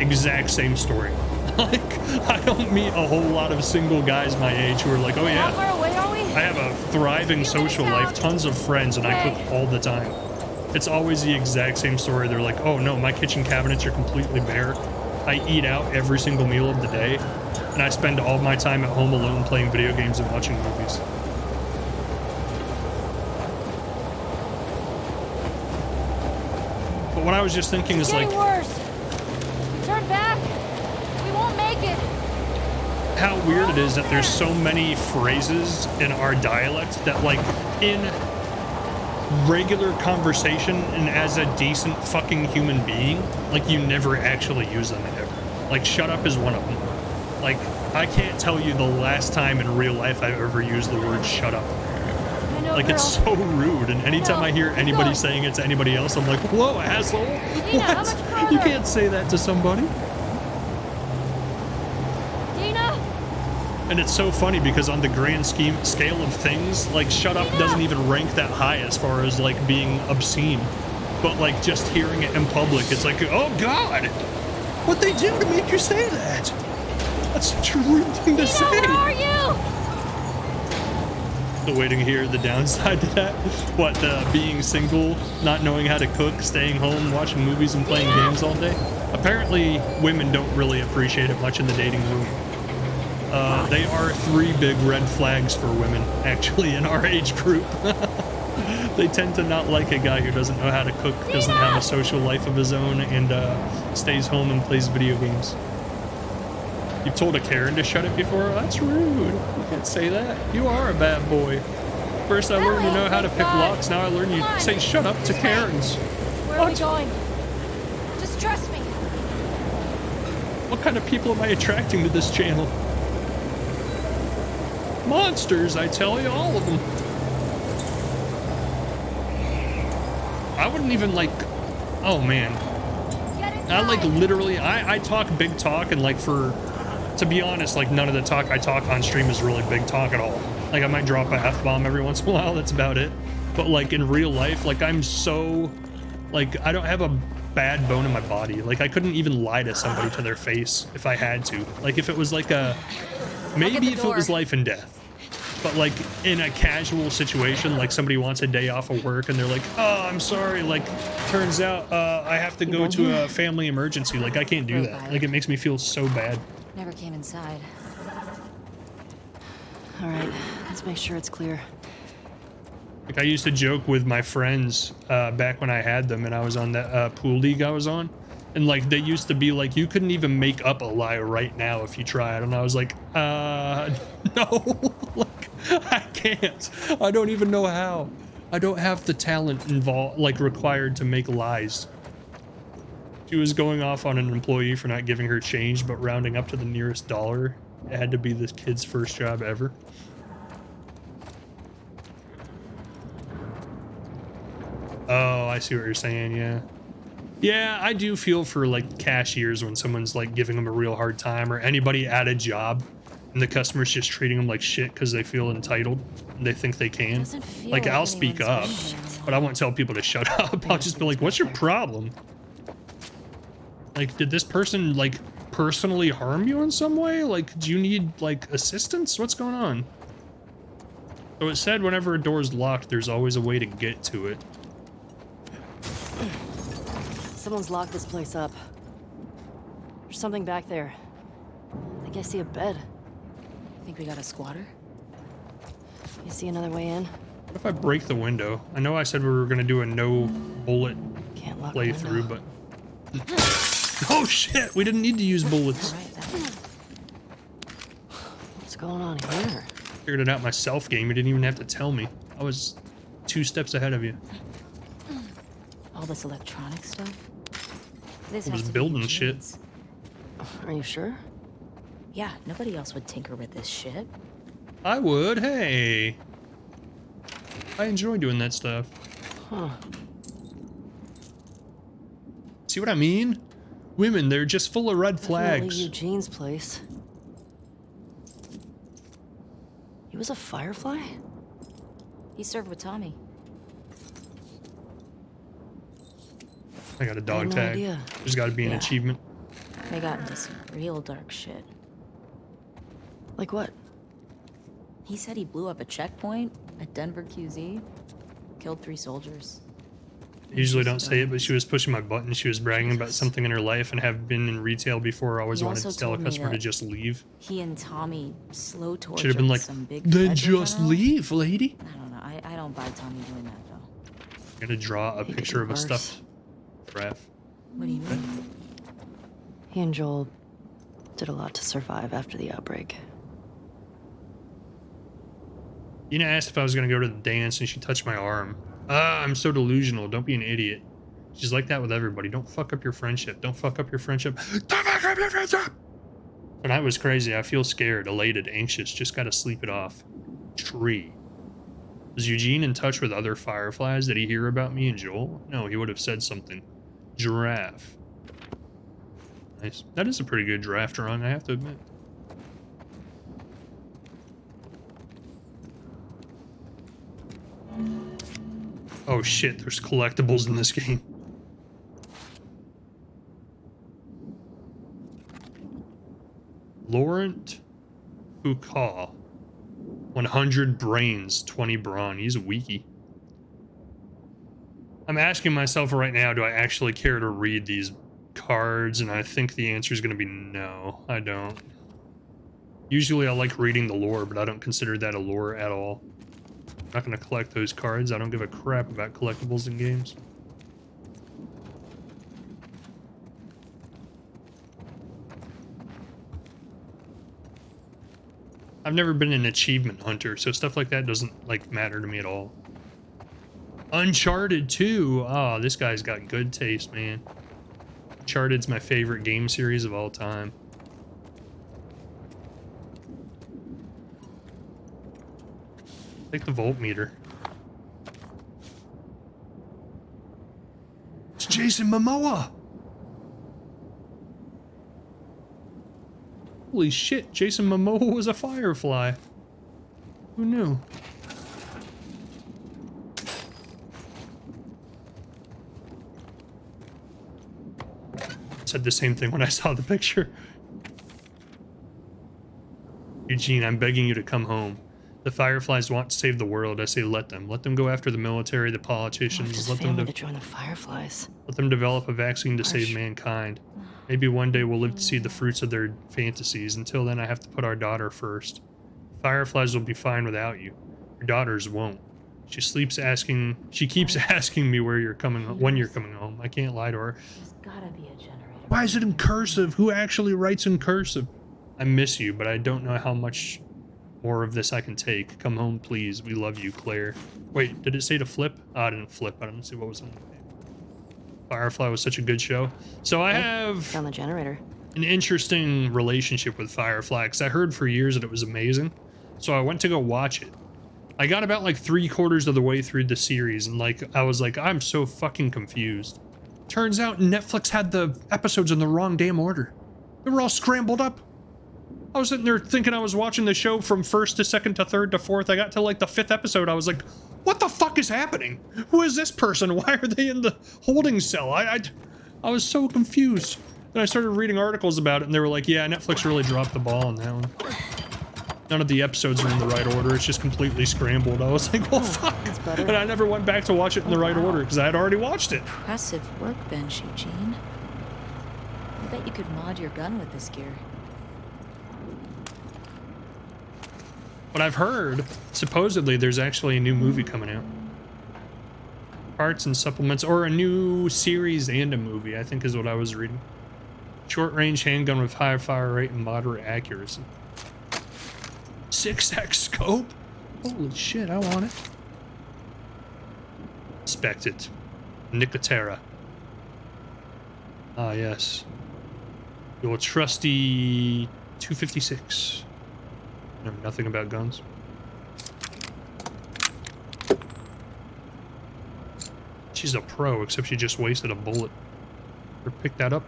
S1: exact same story. Like, I don't meet a whole lot of single guys my age who are like, oh
S2: How
S1: yeah,
S2: far away are we?
S1: I have a thriving social life, tons of friends, and I cook all the time. It's always the exact same story. They're like, oh no, my kitchen cabinets are completely bare. I eat out every single meal of the day, and I spend all my time at home alone playing video games and watching movies. But what I was just thinking is like,
S2: Getting worse. Turn back. We won't make it.
S1: how weird it is that there's so many phrases in our dialect that, like, in regular conversation and as a decent fucking human being, like, you never actually use them ever. Like, shut up is one of them. Like, I can't tell you the last time in real life I've ever used the word shut up.
S2: I know,
S1: Like,
S2: girl.
S1: it's so rude, and anytime
S2: No,
S1: I hear
S2: keep
S1: anybody
S2: going.
S1: saying it to anybody else, I'm like, whoa, asshole!
S2: Dina, how much
S1: What? You
S2: further?
S1: can't say that to somebody.
S2: Dina.
S1: And it's so funny because on the grand scale of things, like, shut up doesn't even rank that high as far as, like, being obscene. But, like, just hearing it in public, it's like, oh god! What'd they do to make you say that? That's such a rude thing to
S2: Dina,
S1: say!
S2: where are you?
S1: Still waiting to hear the downside to that. What, being single, not knowing how to cook, staying home, watching movies and playing games all day? Apparently, women don't really appreciate it much in the dating room. They are 3 big red flags for women, actually, in our age group. They tend to not like a guy who doesn't know how to cook, doesn't have a social life of his own, and stays home and plays video games. You've told a Karen to shut it before? That's rude. You can't say that. You are a bad boy. First I learned to know how to pick locks, now I learn you say shut up to Karens.
S2: Where are we going? Just trust me.
S1: What kind of people am I attracting to this channel? Monsters, I tell you, all of them. I wouldn't even like, oh man. I like literally, I talk big talk, and like to be honest, like none of the talk I talk on stream is really big talk at all. Like I might drop a F-bomb every once in a while, that's about it. But like in real life, like I'm so, like I don't have a bad bone in my body. Like I couldn't even lie to somebody to their face if I had to. Like if it was like maybe if it was life and death. But like in a casual situation, like somebody wants a day off of work and they're like, oh, I'm sorry, like turns out I have to go to a family emergency. Like I can't do that. Like it makes me feel so bad.
S2: Never came inside.
S3: All right, let's make sure it's clear.
S1: Like I used to joke with my friends back when I had them and I was on that pool league I was on. And like they used to be like, you couldn't even make up a lie right now if you tried. And I was like, no, like I can't. I don't even know how. I don't have the talent involved, like required to make lies. She was going off on an employee for not giving her change, but rounding up to the nearest dollar. It had to be this kid's first job ever. Oh, I see what you're saying, yeah. Yeah, I do feel for like cashiers when someone's like giving them a real hard time, or anybody at a job and the customer's just treating them like shit because they feel entitled and they think they can. Like I'll speak up, but I won't tell people to shut up. I'll just be like, what's your problem? Like, did this person like personally harm you in some way? Like, do you need like assistance? What's going on? So it said whenever a door is locked, there's always a way to get to it.
S3: Someone's locked this place up. There's something back there. I think I see a bed.
S2: Think we got a squatter?
S3: You see another way in?
S1: What if I break the window? I know I said we were gonna do a no bullet
S3: Can't lock
S1: playthrough, but oh shit, we didn't need to use bullets.
S3: What's going on here?
S1: Figured it out myself, game. You didn't even have to tell me. I was 2 steps ahead of you.
S2: All this electronic stuff? This
S1: I was
S2: has to
S1: building
S2: be
S1: shit.
S2: Jane's.
S3: Are you sure?
S2: Yeah, nobody else would tinker with this shit.
S1: I would, hey. I enjoy doing that stuff.
S3: Huh.
S1: See what I mean? Women, they're just full of red
S3: Definitely
S1: flags.
S3: Eugene's place. He was a firefly?
S2: He served with Tommy.
S1: I got a dog
S3: no
S1: tag.
S3: idea.
S1: There's got to be an
S2: Yeah.
S1: achievement.
S2: They got into some real dark shit.
S3: Like what?
S2: He said he blew up a checkpoint at Denver QZ, killed 3 soldiers.
S1: I usually don't say it, but she was pushing my button. She was bragging about something in her life and have been in retail before. I always
S2: He
S1: wanted
S2: also
S1: to tell a
S2: told me
S1: customer to
S2: that
S1: just leave.
S2: He and Tommy slow tortured
S1: Should have been like,
S2: some big
S1: then
S2: federal
S1: just
S2: general.
S1: leave, lady.
S2: I don't know. I don't buy Tommy doing that though.
S1: I'm gonna draw a
S3: He could
S1: picture
S3: be
S1: of a
S3: worse.
S1: stuffed giraffe.
S2: What do you mean?
S3: He and Joel did a lot to survive after the outbreak.
S1: Dina asked if I was gonna go to the dance and she touched my arm. I'm so delusional. Don't be an idiot. She's like that with everybody. Don't fuck up your friendship. Don't fuck up your friendship. Don't fuck up your friendship! Tonight was crazy. I feel scared, elated, anxious. Just gotta sleep it off. Tree. Was Eugene in touch with other fireflies? Did he hear about me and Joel? No, he would have said something. Giraffe. Nice. That is a pretty good giraffe drawing, I have to admit. Oh shit, there's collectibles in this game. Laurent Foucault. 100 brains, 20 brawn. He's a weakie. I'm asking myself right now, do I actually care to read these cards? And I think the answer is going to be no, I don't. Usually I like reading the lore, but I don't consider that a lore at all. I'm not going to collect those cards. I don't give a crap about collectibles in games. I've never been an achievement hunter, so stuff like that doesn't like matter to me at all. Uncharted 2. Oh, this guy's got good taste, man. Uncharted's my favorite game series of all time. Take the voltmeter. It's Jason Momoa. Holy shit, Jason Momoa was a Firefly. Who knew? Said the same thing when I saw the picture. Eugene, I'm begging you to come home. The Fireflies want to save the world. I say let them. Let them go after the military, the politicians.
S3: Let them to join the Fireflies.
S1: Let them develop a vaccine to save mankind. Maybe one day we'll live to see the fruits of their fantasies. Until then, I have to put our daughter first. Fireflies will be fine without you. Your daughters won't. She keeps asking me when you're coming home. I can't lie to her.
S2: There's gotta be a generator.
S1: Why is it in cursive? Who actually writes in cursive? I miss you, but I don't know how much more of this I can take. Come home, please. We love you, Claire. Wait, did it say to flip? Oh, I didn't flip. I didn't see what was in it. Firefly was such a good show. So I have
S3: found the generator.
S1: An interesting relationship with Firefly, because I heard for years that it was amazing. So I went to go watch it. I got about like 3/4 of the way through the series, and like I was like, I'm so fucking confused. Turns out Netflix had the episodes in the wrong damn order. They were all scrambled up. I was sitting there thinking I was watching the show from 1st to 2nd to 3rd to 4th. I got to like the 5th episode. I was like, what the fuck is happening? Who is this person? Why are they in the holding cell? I was so confused. Then I started reading articles about it, and they were like, yeah, Netflix really dropped the ball on that one. None of the episodes are in the right order. It's just completely scrambled. I was like, well, fuck. And I never went back to watch it in the right order because I had already watched it.
S2: Impressive workbench, Eugene. I bet you could mod your gun with this gear.
S1: But I've heard, supposedly, there's actually a new movie coming out. Parts and supplements, or a new series and a movie, I think is what I was reading. Short-range handgun with high fire rate and moderate accuracy. 6x scope? Holy shit, I want it. Inspect it. Nicotera. Ah, yes. Your trusty 256. I know nothing about guns. She's a pro, except she just wasted a bullet. Or pick that up.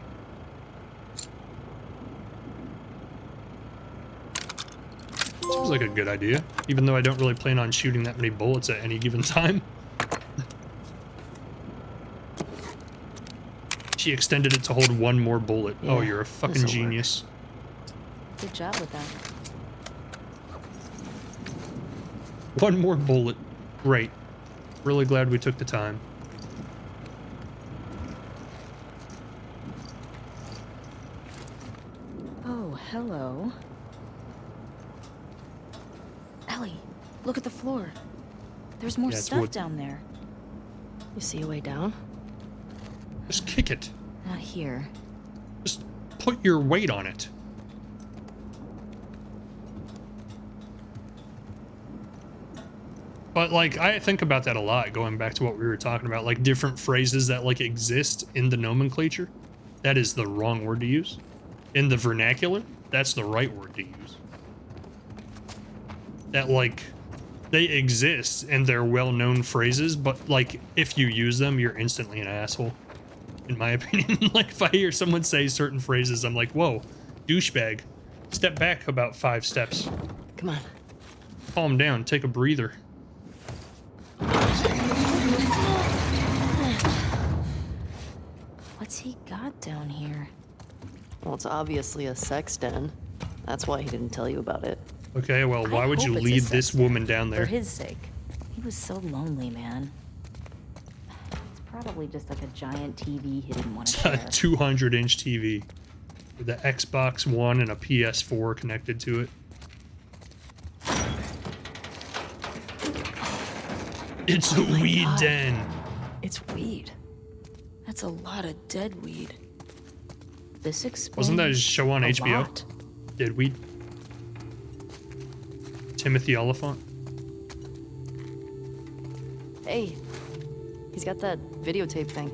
S1: Seems like a good idea, even though I don't really plan on shooting that many bullets at any given time. She extended it to hold one more bullet. Yeah, oh, you're a fucking genius.
S2: Good job with that.
S1: One more bullet. Great. Really glad we took the time.
S2: Oh, hello. Ellie, look at the floor. There's more stuff down there.
S3: You see a way down?
S1: Just kick it.
S2: Not here.
S1: Just put your weight on it. But, like, I think about that a lot, going back to what we were talking about, like, different phrases that, like, exist in the nomenclature. That is the wrong word to use. In the vernacular, that's the right word to use. That, like, they exist, and they're well-known phrases, but, like, if you use them, you're instantly an asshole. In my opinion. Like, if I hear someone say certain phrases, I'm like, whoa, douchebag. Step back about 5 steps.
S3: Come on.
S1: Calm down, take a breather.
S2: What's he got down here?
S3: Well, it's obviously a sex den. That's why he didn't tell you about it.
S1: Okay, well, why would you lead this woman down there?
S2: For his sake. He was so lonely, man. It's probably just like a giant TV he didn't want to share.
S1: A 200-inch TV with the Xbox One and a PS4 connected to it. It's a
S3: Oh my
S1: weed
S3: God.
S1: den.
S3: It's weed.
S2: That's a lot of dead weed. This explains
S1: Wasn't that a show on
S2: a
S1: HBO?
S2: lot.
S1: Dead weed. Timothy Oliphant.
S3: Hey, he's got that videotape thing.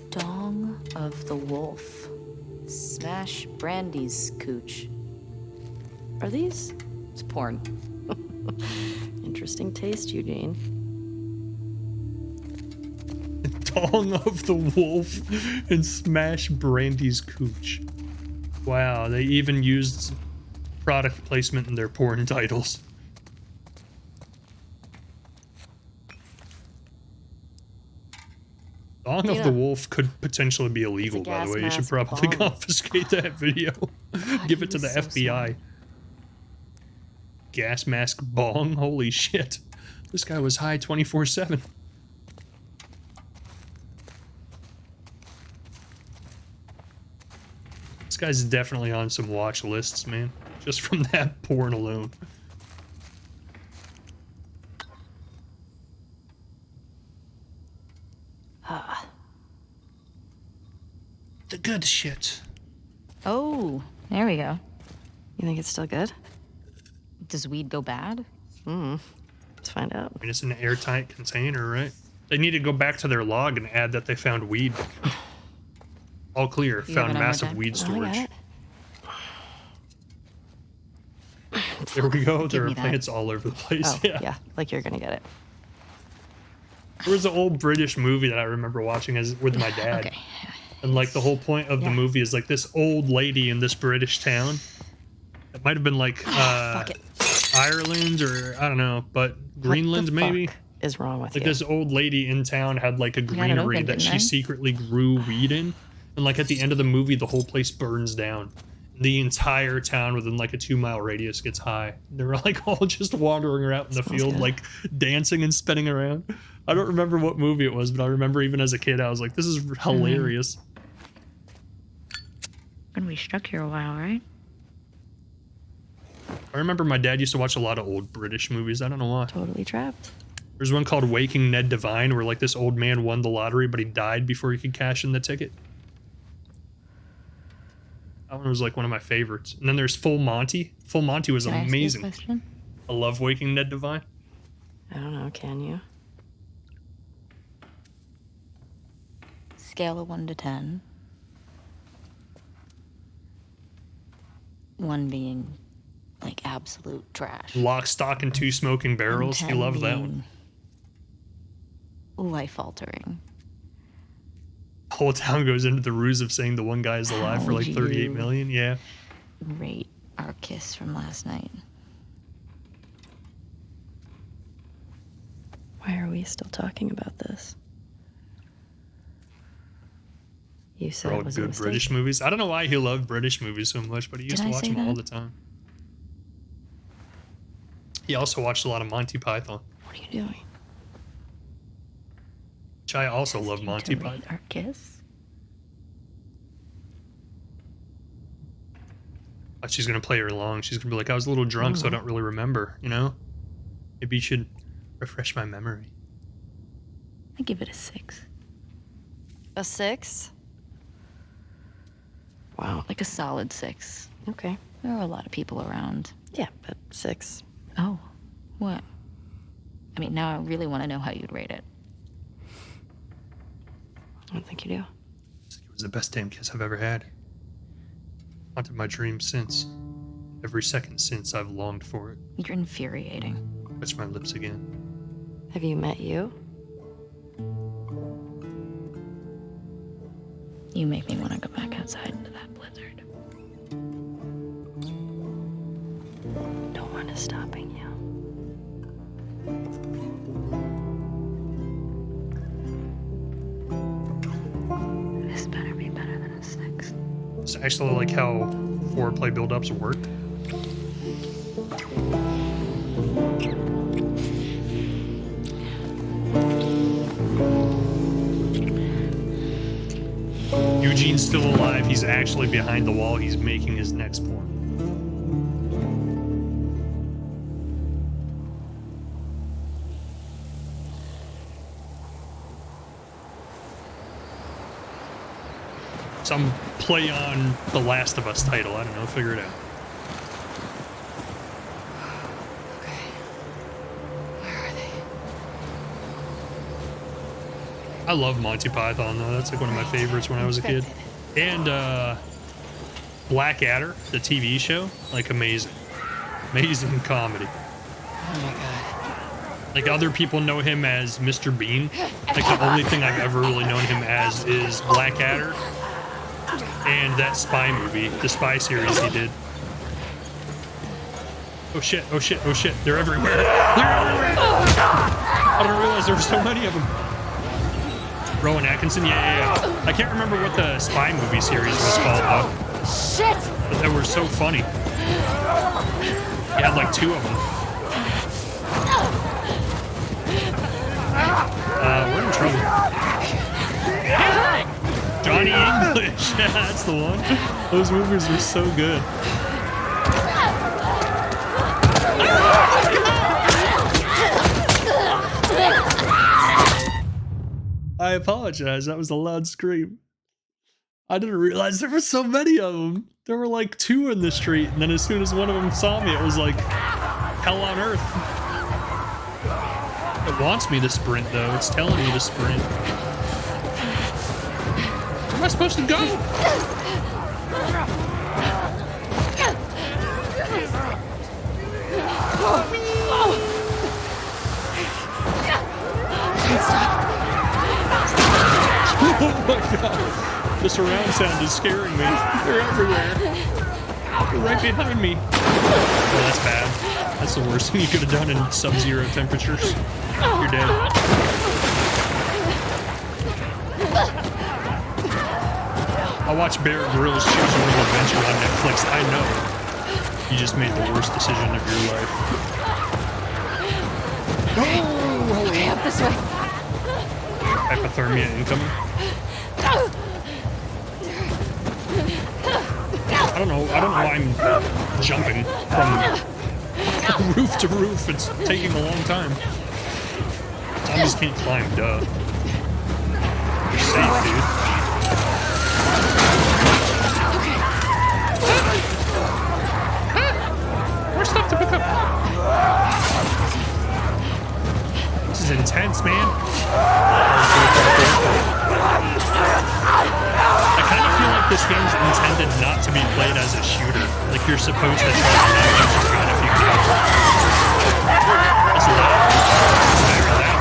S2: Dong of the Wolf. Smash Brandy's cooch.
S3: Are these?
S2: It's porn.
S3: Interesting taste, Eugene.
S1: Dong of the Wolf and Smash Brandy's cooch. Wow, they even used product placement in their porn titles. Dong of the
S3: Dina.
S1: Wolf could potentially be illegal, by the
S3: gas
S1: way. You should
S3: mask
S1: probably
S3: bong.
S1: confiscate that video. Give it to
S2: he
S1: the
S2: was so
S1: FBI.
S2: smart.
S1: Gas mask bong? Holy shit. This guy was high 24/7. This guy's definitely on some watch lists, man. Just from that porn alone. The good shit.
S2: Oh, there we go.
S3: You think it's still good?
S2: Does weed go bad?
S3: Let's find out.
S1: I mean, it's an airtight container, right? They need to go back to their log and add that they found weed. All clear.
S2: You
S1: Found
S2: have it on your
S1: massive
S2: deck?
S1: weed
S3: Oh, I
S1: storage.
S3: got it.
S1: There we go.
S2: Give
S1: There
S2: me
S1: are
S2: that.
S1: plants all over the place.
S3: Oh, yeah, like you're gonna get it.
S1: There was an old British movie that I remember watching as with my dad.
S2: Okay.
S1: And like the whole point of the
S3: Yeah.
S1: movie is like this old lady in this British town. It might have been like
S3: Fuck it.
S1: Ireland or I don't know, but Greenland
S3: What the
S1: maybe.
S3: fuck is wrong with
S1: Like
S3: you?
S1: this old lady in town had like a
S2: got it
S1: greenery
S2: open,
S1: that she
S2: didn't I?
S1: secretly grew weed in. And like at the end of the movie, the whole place burns down. The entire town within like a 2-mile radius gets high. They were like all just wandering around in the
S3: Smells
S1: field,
S3: good.
S1: like dancing and spinning around. I don't remember what movie it was, but I remember even as a kid, I was like, this is hilarious.
S2: When we stuck here a while, right?
S1: I remember my dad used to watch a lot of old British movies. I don't know why.
S3: Totally trapped.
S1: There's one called Waking Ned Devine where like this old man won the lottery, but he died before he could cash in the ticket. That one was like one of my favorites. And then there's Full Monty. Full Monty was
S2: Can I ask you a
S1: amazing.
S2: question?
S1: I love Waking Ned Devine.
S3: I don't know, can you?
S2: Scale of 1 to 10. 1 being like absolute trash.
S1: Lock, Stock, and Two Smoking Barrels. You
S2: 10
S1: love that one.
S2: being life altering.
S1: The whole town goes into the ruse of saying the one guy is alive for
S2: How
S1: like
S2: would
S1: 38
S2: you-
S1: million. Yeah.
S2: Rate our kiss from last night.
S3: Why are we still talking about this? You said
S1: They're all
S3: it was a
S1: good
S3: mistake.
S1: British movies. I don't know why he loved British movies so much, but he used
S2: Did
S1: to
S2: I
S1: watch
S2: say
S1: them all
S2: that?
S1: the time. He also watched a lot of Monty Python,
S3: What are you doing?
S1: which I also love
S2: You
S1: Monty
S2: to rate
S1: Python.
S2: our kiss?
S1: She's gonna play her along. She's gonna be like, I was a little drunk, so I don't really remember, you know? Maybe you should refresh my memory.
S2: I give it a 6.
S3: A 6? Wow.
S2: Like a solid 6.
S3: Okay.
S2: There were a lot of people around.
S3: Yeah, but 6.
S2: Oh, what? I mean, now I really want to know how you'd rate it.
S3: I don't think you do.
S1: It was the best damn kiss I've ever had. Haunted my dreams since. Every second since I've longed for it.
S2: You're infuriating.
S1: Touch my lips again.
S3: Have you met you?
S2: You make me want to go back outside into that blizzard.
S3: No one is stopping you.
S2: This better be better than a 6.
S1: It's actually like how foreplay build-ups work. Eugene's still alive. He's actually behind the wall. He's making his next porn. Some play on the Last of Us title. I don't know. Figure it out.
S2: Okay. Where are they?
S1: I love Monty Python though. That's like one of my favorites when I was a kid. And Blackadder, the TV show, like amazing comedy.
S3: Oh my god.
S1: Like other people know him as Mr. Bean. Like the only thing I've ever really known him as is Blackadder and that spy movie, the spy series he did. Oh shit, oh shit, oh shit, they're everywhere. They're everywhere! I didn't realize there were so many of them. Rowan Atkinson, yeah. I can't remember what the spy movie series was called though.
S2: Shit!
S1: But they were so funny. He had like 2 of them. We're in trouble. Johnny English, yeah, that's the one. Those movies were so good. I apologize, that was a loud scream. I didn't realize there were so many of them. There were like 2 in the street, and then as soon as one of them saw me, it was like hell on earth. It wants me to sprint, though. It's telling me to sprint. Where am I supposed to go? Oh my god. The surround sound is scaring me. They're everywhere. They're right behind me. Oh, that's bad. That's the worst thing you could have done in sub-zero temperatures. You're dead. I watched Bear Grylls Choose Your Own Adventure on Netflix. I know. You just made the worst decision of your life.
S2: Okay, up this way.
S1: Hypothermia incoming. I don't know why I'm jumping from roof to roof. It's taking a long time. Zombies can't climb, duh. You're safe, dude. More stuff to pick up. This is intense, man. I kind of feel like this game's intended not to be played as a shooter. Like you're supposed to try to not use your gun if you can. That's loud. That's very loud.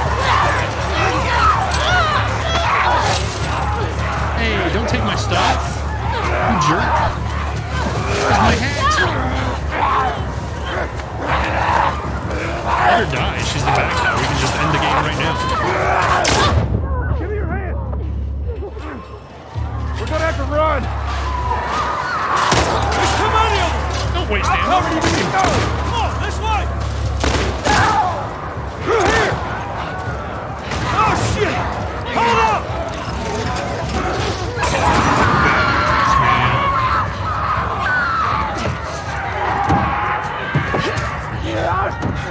S1: Hey, don't take my stuff. You jerk. Where's my hat? Let her die. She's the bad guy. We can just end the game right now.
S5: Give me your hand! We're gonna have to run! There's too many of them!
S1: Don't waste ammo.
S5: Come on, this way! Through here! Oh shit! Hold up!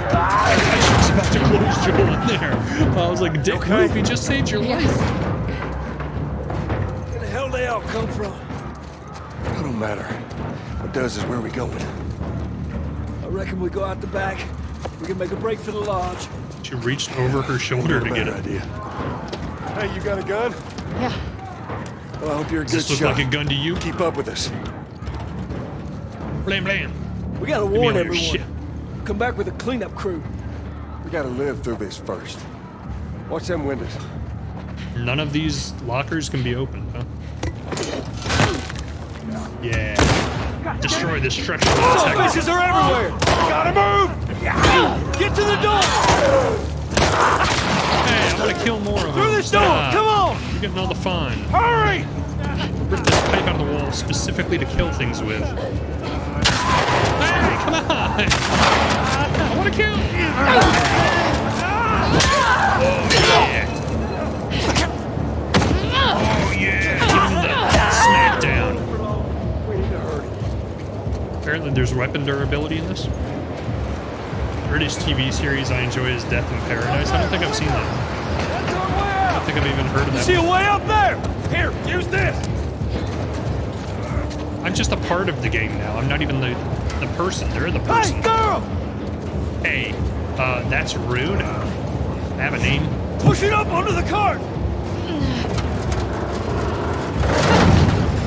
S1: I was about to close Joel in there. I was like, Dick, move, he just saved your life.
S5: Where the hell they all come from?
S6: It don't matter. What does is where we going.
S5: I reckon we go out the back. We can make a break for the lodge.
S1: She reached over her shoulder to get it.
S6: idea.
S5: Hey, you got a gun?
S2: Yeah.
S6: Well, I hope you're a
S1: Does
S6: good
S1: this look
S6: shot.
S1: like a gun to you?
S6: Keep up with us.
S1: Blam, blam.
S5: We gotta
S1: Give me
S5: warn
S1: all your
S5: everyone.
S1: shit.
S5: Come back with a cleanup crew.
S6: We gotta live through this first. Watch them windows.
S1: None of these lockers can be opened, huh? Yeah. Destroy this structural
S5: Oh,
S1: detector.
S5: bitches are everywhere! Gotta move! Get to the door!
S1: Hey, I'm gonna kill more of them.
S5: Through this door!
S1: Stop.
S5: Come on!
S1: You're getting all the fun.
S5: Hurry!
S1: Rip this pipe out of the wall specifically to kill things with. Hey, come on! I wanna kill! Oh, yeah. Oh, yeah. Give him the smackdown. Apparently there's weapon durability in this. British TV series I enjoy is Death in Paradise. I don't think I've seen that. I don't think I've even heard of that.
S5: See a way up there! Here, use this!
S1: I'm just a part of the game now. I'm not even the person. They're the person.
S5: Hey, girl!
S1: Hey, that's rude. I have a name.
S5: Push it up onto the cart!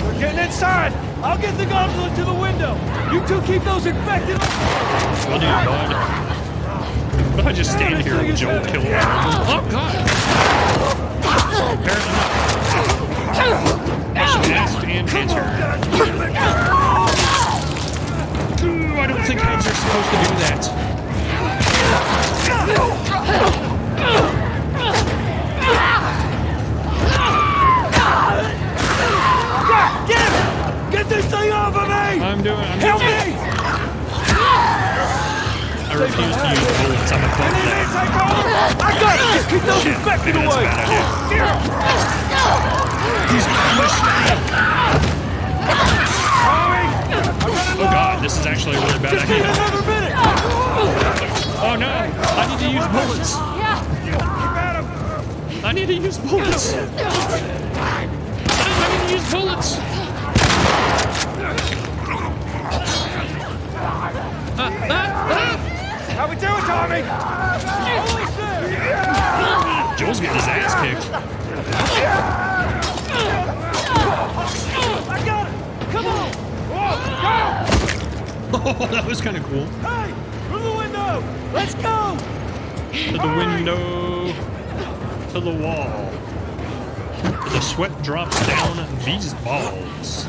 S5: We're getting inside! I'll get the gondola to the window! You two keep those infected...
S1: Will do, bud. What if I just stand here and Joel kill all of them? Oh, God! Apparently not. Question asked and answered. Ooh, I don't think heads are supposed to do that.
S5: Get him! Get this thing off of me!
S1: I'm
S5: Help me!
S1: I refuse to use bullets. I'm above
S5: Enemy
S1: that.
S5: take over! I got it! Just keep those
S1: Shit,
S5: infected
S1: maybe that's a
S5: away!
S1: bad idea. Oh God, this is actually a really bad
S5: Just need
S1: idea.
S5: another minute!
S1: Oh no, I need to use bullets. I need to use bullets. I need to use bullets.
S5: How we doing, Tommy? Almost there!
S1: Joel's getting his ass kicked.
S5: I got it! Come on!
S1: Oh, that was kind of cool.
S5: Hey! Through the window! Let's go!
S1: To the window. To the wall. The sweat drops down these balls.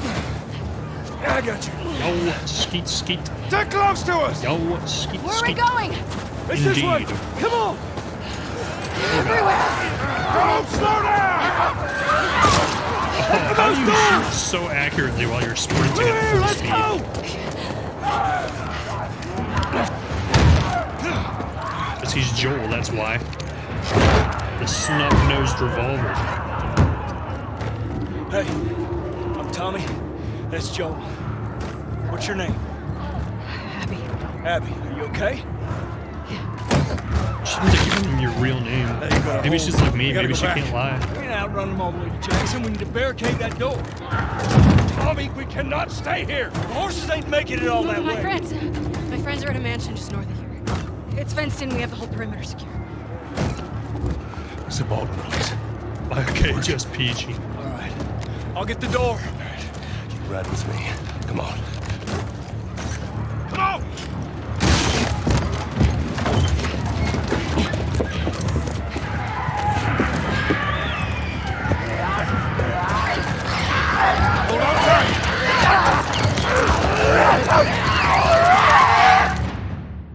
S5: I got you.
S1: Yo, skeet, skeet.
S5: They're close to us!
S1: Yo, skeet,
S2: Where are we
S1: skeet.
S2: going?
S5: It's this way!
S1: Indeed.
S5: Come on!
S2: Everywhere.
S5: Don't slow down!
S1: How do you shoot so accurately while you're sprinting
S5: Through
S1: at
S5: here!
S1: full
S5: Let's
S1: speed?
S5: go!
S1: Because he's Joel, that's why. The snub-nosed revolver.
S5: Hey, I'm Tommy. That's Joel. What's your name?
S3: Abby.
S5: Abby. Are you okay?
S1: Shouldn't have given him your real name.
S5: Now you gotta
S1: Maybe
S5: hold.
S1: she's like me,
S5: We gotta
S1: maybe
S5: go
S1: she
S5: back.
S1: can't lie.
S5: We ain't outrun them all the way to Jackson. We need to barricade that door. Tommy, we cannot stay here. The horses ain't making it all that
S7: My
S5: way.
S7: friends are at a mansion just north of here. It's fenced in. We have the whole perimeter secure.
S5: It's a Baldwin place.
S1: Okay, just PG.
S5: All right. I'll get the door.
S6: You ride with me. Come on.
S5: Come on! Hold on tight.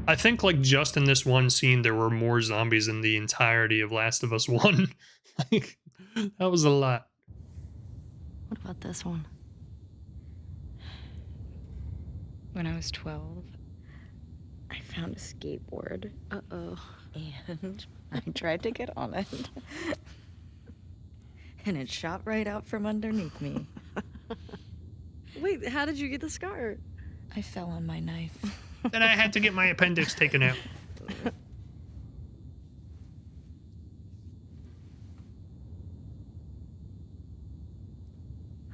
S1: I think like just in this one scene there were more zombies in the entirety of Last of Us 1. Like, that was a lot.
S3: What about this one?
S7: When I was 12, I found a skateboard.
S3: Uh-oh.
S7: And I tried to get on it. And it shot right out from underneath me.
S3: Wait, how did you get the scar?
S7: I fell on my knife.
S1: Then I had to get my appendix taken out.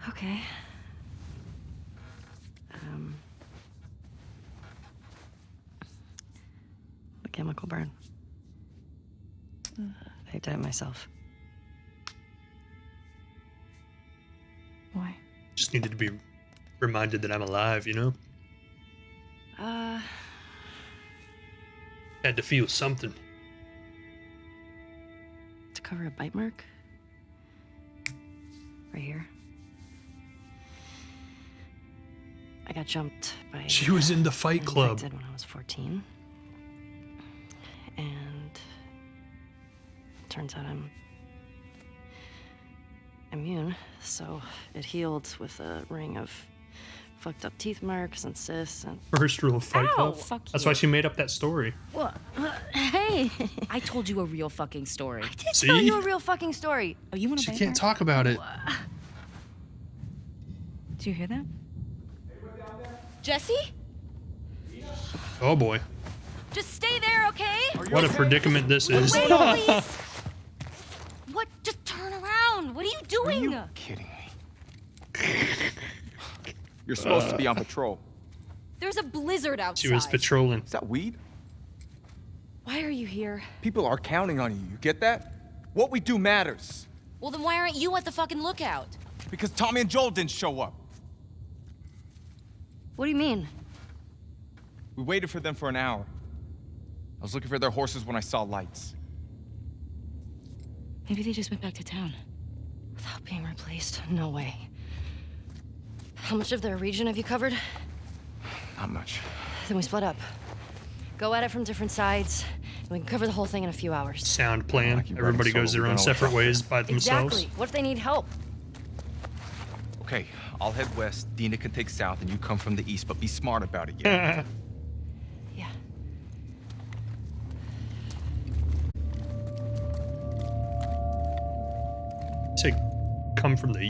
S3: Okay. The chemical burn. I did it myself.
S7: Why?
S1: Just needed to be reminded that I'm alive, you know? Had to feel something.
S3: To cover a bite mark. Right here. I got jumped by...
S1: She was in the Fight Club.
S3: infected when I was 14. And... turns out I'm... immune, so it healed with a ring of fucked up teeth marks and cysts and...
S1: First rule of Fight Club.
S2: Fuck
S1: That's
S2: you.
S1: why she made up that story.
S2: What? Hey! I told you a real fucking story.
S3: I did
S1: See?
S3: tell you a real fucking story.
S2: Oh, you want to
S1: She can't talk about it.
S7: Did you hear that?
S2: Jesse?
S1: Oh boy.
S2: Just stay there, okay?
S1: What a predicament this is.
S2: Wait, please. What? Just turn around. What are you doing?
S6: Kidding me.
S8: You're supposed to be on patrol.
S2: There's a blizzard outside.
S1: She was patrolling.
S8: Is that weed?
S2: Why are you here?
S8: People are counting on you, you get that? What we do matters.
S2: Well, then why aren't you at the fucking lookout?
S8: Because Tommy and Joel didn't show up.
S3: What do you mean?
S8: We waited for them for an hour. I was looking for their horses when I saw lights.
S7: Maybe they just went back to town.
S3: Without being replaced? No way. How much of their region have you covered?
S8: Not much.
S3: Then we split up. Go at it from different sides, and we can cover the whole thing in a few hours.
S1: Sound plan.
S8: Like you brought
S1: Everybody
S8: us
S1: goes
S8: over,
S1: their
S8: we
S1: own
S8: don't know
S1: separate
S8: what's
S1: ways by themselves.
S3: Exactly. What if they need help?
S8: Okay, I'll head west, Dina can take south, and you come from the east, but be smart about it, yeah?
S3: Yeah.
S1: Say, come from the